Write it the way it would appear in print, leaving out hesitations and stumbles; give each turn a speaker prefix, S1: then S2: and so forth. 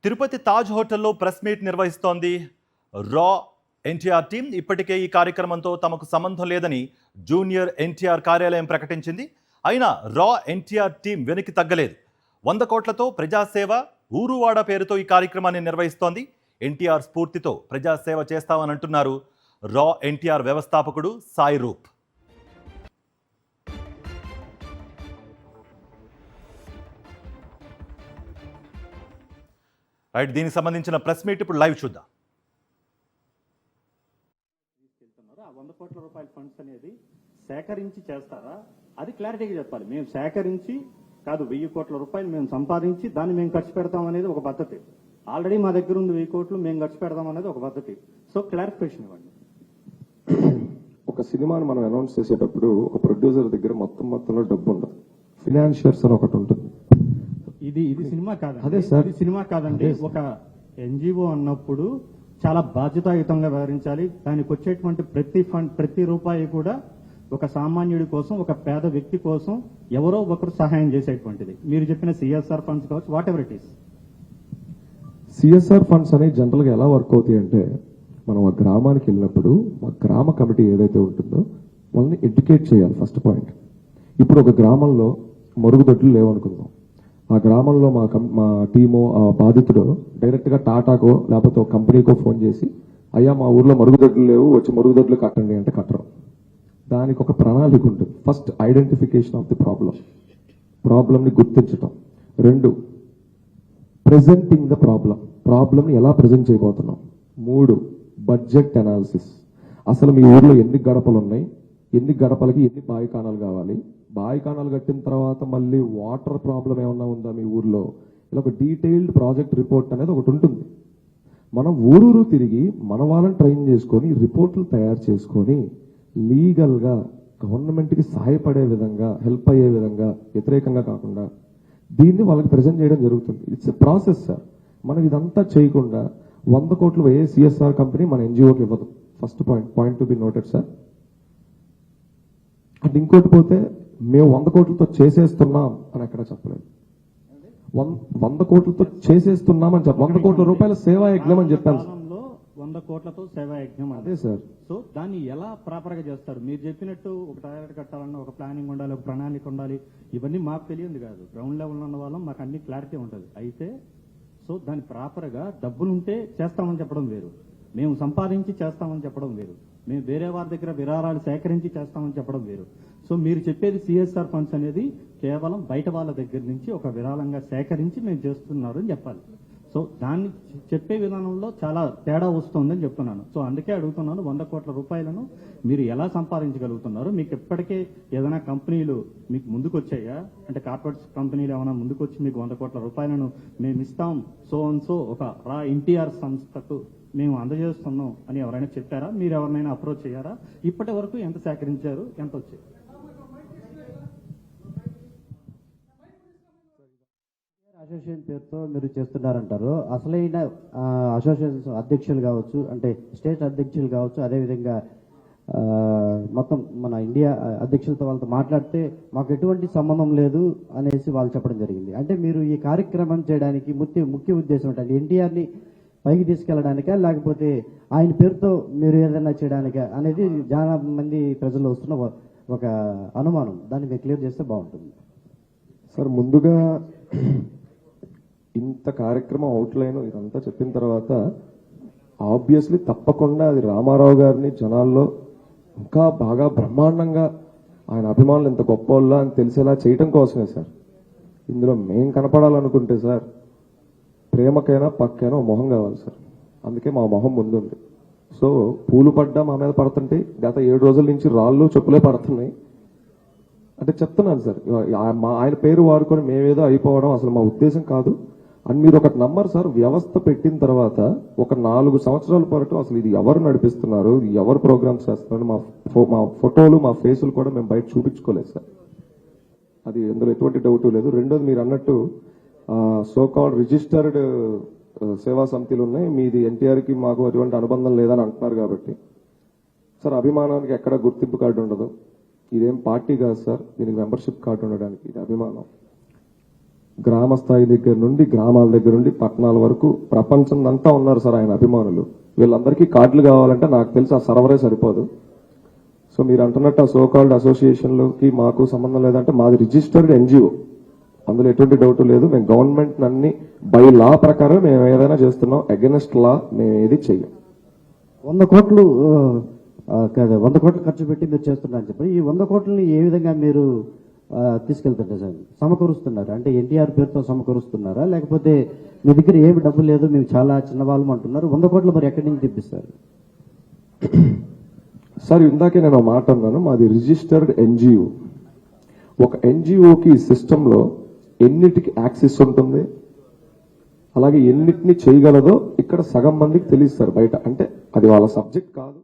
S1: తిరుపతి తాజ్ హోటల్లో press meet నిర్వహిస్తోంది రా ఎన్టీఆర్ టీం. ఇప్పటికే ఈ కార్యక్రమంతో తమకు సంబంధం లేదని జూనియర్ ఎన్టీఆర్ కార్యాలయం ప్రకటించింది. అయినా రా ఎన్టీఆర్ టీం వెనక్కి తగ్గలేదు. 100 కోట్లతో ప్రజాసేవ ఊరువాడ పేరుతో ఈ కార్యక్రమాన్ని నిర్వహిస్తోంది. ఎన్టీఆర్ స్ఫూర్తితో ప్రజాసేవ చేస్తామని అంటున్నారు రా ఎన్టీఆర్ వ్యవస్థాపకుడు సాయి రూప్. రైట్, దీనికి సంబంధించిన ప్రెస్ మీట్ ఇప్పుడు లైవ్ చూద్దాం.
S2: 100 కోట్ల రూపాయల ఫండ్స్ అనేది సేకరించి చేస్తారా? అది క్లారిటీగా చెప్పాలి. మేము సేకరించి కాదు, 1000 కోట్ల రూపాయలు మేము సంపాదించి దాన్ని మేము ఖర్చు పెడతాం అనేది ఒక పద్ధతి. ఆల్రెడీ మా దగ్గర ఉంది 1000 కోట్లు, మేము ఖర్చు పెడతాం అనేది ఒక పద్ధతి. సో క్లారిఫికేషన్ ఇవ్వండి.
S3: ఒక సినిమాని మనం అనౌన్స్ చేసేటప్పుడు ఒక ప్రొడ్యూసర్ దగ్గర మొత్తంలో డబ్బు ఉండదు. ఫినాన్షియర్స్ అని ఒకటి ఉంటుంది.
S2: ఇది సినిమా కాదు.
S3: అదే సార్,
S2: ఇది సినిమా కాదండి. ఒక ఎన్జిఓ అన్నప్పుడు చాలా బాధ్యతాయుతంగా వ్యవహరించాలి. దానికి వచ్చేటువంటి ప్రతి రూపాయి కూడా ఒక సామాన్యుడి కోసం, ఒక పేద వ్యక్తి కోసం ఎవరో ఒకరు సహాయం చేసేటువంటిది. మీరు చెప్పిన సిఎస్ఆర్ ఫండ్స్ కావచ్చు, what ever it is.
S3: CSR funds అనేవి జనరల్ గా ఎలా వర్క్ అవుతాయి అంటే, మనం ఆ గ్రామానికి వెళ్ళినప్పుడు మా గ్రామ కమిటీ ఏదైతే ఉంటుందో వాళ్ళని ఎడ్యుకేట్ చేయాలి. First point. ఇప్పుడు ఒక గ్రామంలో మరుగుదొడ్లు లేవనుకుందాం. ఆ గ్రామంలో మా టీము, ఆ బాధితుడు డైరెక్ట్ గా టాటాకో లేకపోతే ఒక కంపెనీకో ఫోన్ చేసి, అయ్యా మా ఊర్లో మరుగుదొడ్లు లేవు, వచ్చి మరుగుదొడ్లు కట్టండి అంటే కట్టరు. దానికి ఒక ప్రణాళిక ఉంటుంది. ఫస్ట్ ఐడెంటిఫికేషన్ ఆఫ్ ది ప్రాబ్లంని గుర్తించటం. 2 ప్రెజెంటింగ్ ద ప్రాబ్లంని ఎలా ప్రజెంట్ చేయబోతున్నాం. 3 బడ్జెట్ అనాలిసిస్. అసలు మీ ఊర్లో ఎన్ని గడపలు ఉన్నాయి, ఎన్ని గడపలకి ఎన్ని బాయికానాలు కావాలి, బాయికానాలు కట్టిన తర్వాత మళ్ళీ వాటర్ ప్రాబ్లం ఏమన్నా ఉందా మీ ఊర్లో, ఇలా ఒక డీటెయిల్డ్ ప్రాజెక్ట్ రిపోర్ట్ అనేది ఒకటి ఉంటుంది. మనం ఊరూరు తిరిగి మన వాళ్ళని ట్రైన్ చేసుకొని రిపోర్ట్లు తయారు చేసుకొని లీగల్గా గవర్నమెంట్కి సహాయపడే విధంగా, హెల్ప్ అయ్యే విధంగా, వ్యతిరేకంగా కాకుండా దీన్ని వాళ్ళకి ప్రజెంట్ చేయడం జరుగుతుంది. It's a process sir. మనం ఇదంతా చేయకుండా 100 కోట్లు ఏ సిఎస్ఆర్ కంపెనీ మన ఎన్జిఓకి ఇవ్వదు. First point to be noted sir. And ఇంకోటి పోతే, మేము 100 కోట్లతో చేసేస్తున్నాం అని ఎక్కడ చెప్పలేదు. 100 కోట్లతో చేసేస్తున్నాం అని 100 కోట్ల రూపాయల సేవా యజ్ఞం అని చెప్పాను.
S2: 100 కోట్లతో సేవా యజ్ఞం
S3: అదే సార్.
S2: సో దాన్ని ఎలా ప్రాపర్ గా చేస్తారు? మీరు చెప్పినట్టు ఒక టాయిలెట్ కట్టాలన్నా ఒక ప్లానింగ్ ఉండాలి, ఒక ప్రణాళిక ఉండాలి. ఇవన్నీ మాకు తెలియదు కాదు. గ్రౌండ్ లెవెల్ ఉన్న వాళ్ళం, మాకు అన్ని క్లారిటీ ఉంటుంది. అయితే సో దాన్ని ప్రాపర్ గా డబ్బులుంటే చేస్తామని చెప్పడం వేరు, మేము సంపాదించి చేస్తామని చెప్పడం వేరు, మేము వేరే వారి దగ్గర విరాళాలు సేకరించి చేస్తామని చెప్పడం వేరు. సో మీరు చెప్పేది సిఎస్ఆర్ ఫండ్స్ అనేది కేవలం బయట వాళ్ళ దగ్గర నుంచి ఒక విరాళంగా సేకరించి మేము చేస్తున్నారు అని చెప్పాలి. సో దాన్ని చెప్పే విధానంలో చాలా తేడా వస్తుందని చెప్తున్నాను. సో అందుకే అడుగుతున్నాను, 100 కోట్ల రూపాయలను మీరు ఎలా సంపాదించగలుగుతున్నారు? మీకు ఇప్పటికే ఏదైనా కంపెనీలు మీకు ముందుకు వచ్చాయా? అంటే కార్పొరేట్ కంపెనీలు ఏమైనా ముందుకు వచ్చి మీకు 100 కోట్ల రూపాయలను మేము ఇస్తాం, సో ఒక రా ఎన్టీఆర్ సంస్థకు మేము అందజేస్తున్నాం అని ఎవరైనా చెప్పారా? మీరు ఎవరినైనా అప్రోచ్ అయ్యారా? ఇప్పటి వరకు ఎంత సేకరించారు, ఎంత వచ్చాయి?
S4: అసోసియేషన్ పేరుతో మీరు చేస్తున్నారంటారు. అసలైన అసోసియేషన్ అధ్యక్షులు కావచ్చు, అంటే స్టేట్ అధ్యక్షులు కావచ్చు, అదేవిధంగా మొత్తం మన ఇండియా అధ్యక్షులతో వాళ్ళతో మాట్లాడితే మాకు ఎటువంటి సంబంధం లేదు అనేసి వాళ్ళు చెప్పడం జరిగింది. అంటే మీరు ఈ కార్యక్రమం చేయడానికి ముఖ్య ఉద్దేశం ఏంటంటే ఎన్టీఆర్ని పైకి తీసుకెళ్లడానికా, లేకపోతే ఆయన పేరుతో మీరు ఏదైనా చేయడానికా అనేది చాలా మంది ప్రజల్లో వస్తున్న ఒక అనుమానం. దాన్ని మీరు క్లియర్ చేస్తే బాగుంటుంది
S3: సార్. ముందుగా ఇంత కార్యక్రమం అవుట్లైన్ ఇదంతా చెప్పిన తర్వాత ఆబ్వియస్లీ తప్పకుండా అది రామారావు గారిని జనాల్లో ఇంకా బాగా బ్రహ్మాండంగా ఆయన అభిమానులు ఎంత గొప్ప వాళ్ళ అని తెలిసేలా చేయటం కోసమే సార్. ఇందులో మేం కనపడాలనుకుంటే సార్, ప్రేమకైనా పక్కైనా మొహం కావాలి సార్. అందుకే మా మొహం ముందుంది. సో పూలు పడ్డా మా మీద పడుతుంటే గత 7 రోజుల నుంచి రాళ్ళు చెప్పులే పడుతున్నాయి అంటే చెప్తున్నాను సార్. ఆయన పేరు వాడుకొని మేమేదో అయిపోవడం అసలు మా ఉద్దేశం కాదు. అండ్ మీరు ఒకటి నమ్మరు సార్, వ్యవస్థ పెట్టిన తర్వాత ఒక 4 సంవత్సరాల పాటు అసలు ఇది ఎవరు నడిపిస్తున్నారు, ఇది ఎవరు ప్రోగ్రామ్స్ చేస్తున్నారు, మా ఫోటోలు, మా ఫేసులు కూడా మేము బయట చూపించుకోలేదు సార్. అది అందులో ఎటువంటి డౌట్ లేదు. రెండోది, మీరు అన్నట్టు సో కాల్డ్ రిజిస్టర్డ్ సేవా సమితిలు ఉన్నాయి, మీది ఎన్టీఆర్కి మాకు అటువంటి అనుబంధం లేదని అంటున్నారు కాబట్టి సార్, అభిమానానికి ఎక్కడ గుర్తింపు కార్డు ఉండదు. ఇదేం పార్టీ కాదు సార్, దీనికి మెంబర్షిప్ కార్డు ఉండడానికి. ఇది అభిమానం. గ్రామ స్థాయి దగ్గర నుండి గ్రామాల దగ్గర నుండి పట్టణాల వరకు ప్రపంచం అంతా ఉన్నారు సార్ ఆయన అభిమానులు. వీళ్ళందరికీ కార్డులు కావాలంటే నాకు తెలిసి ఆ సర్వరే సరిపోదు. సో మీరు అంటున్నట్టు ఆ సోకాల్డ్ అసోసియేషన్లకి మాకు సంబంధం లేదంటే మాది రిజిస్టర్డ్ ఎన్జిఓ, అందులో ఎటువంటి డౌట్ లేదు. మేము గవర్నమెంట్ అన్ని బై లా ప్రకారం మేము ఏదైనా చేస్తున్నాం, అగెన్స్ట్ లా మేము ఏది చెయ్యం.
S4: 100 కోట్లు కాదు 100 కోట్లు ఖర్చు పెట్టి మీరు చేస్తున్నారని చెప్పి ఈ 100 కోట్లని ఏ విధంగా మీరు తీసుకెళ్తుంటారు సార్? సమకూరుస్తున్నారు అంటే ఎన్టీఆర్ పేరుతో సమకూరుస్తున్నారా, లేకపోతే మీ దగ్గర ఏమి డబ్బు లేదు మేము చాలా చిన్నవాళ్ళం అంటున్నారు, 100 కోట్లు మరి ఎక్కడి నుంచి తెప్పిస్తారు?
S3: సార్ ఇందాకే నేను ఒక మాట అన్నాను, మాది రిజిస్టర్డ్ ఎన్జిఓ. ఒక ఎన్జిఓకి ఈ సిస్టంలో ఎన్నిటికి యాక్సెస్ ఉంటుంది, అలాగే ఎన్నిటిని చేయగలదో ఇక్కడ సగం మందికి తెలియదు సార్ బయట. అంటే అది వాళ్ళ సబ్జెక్ట్ కాదు.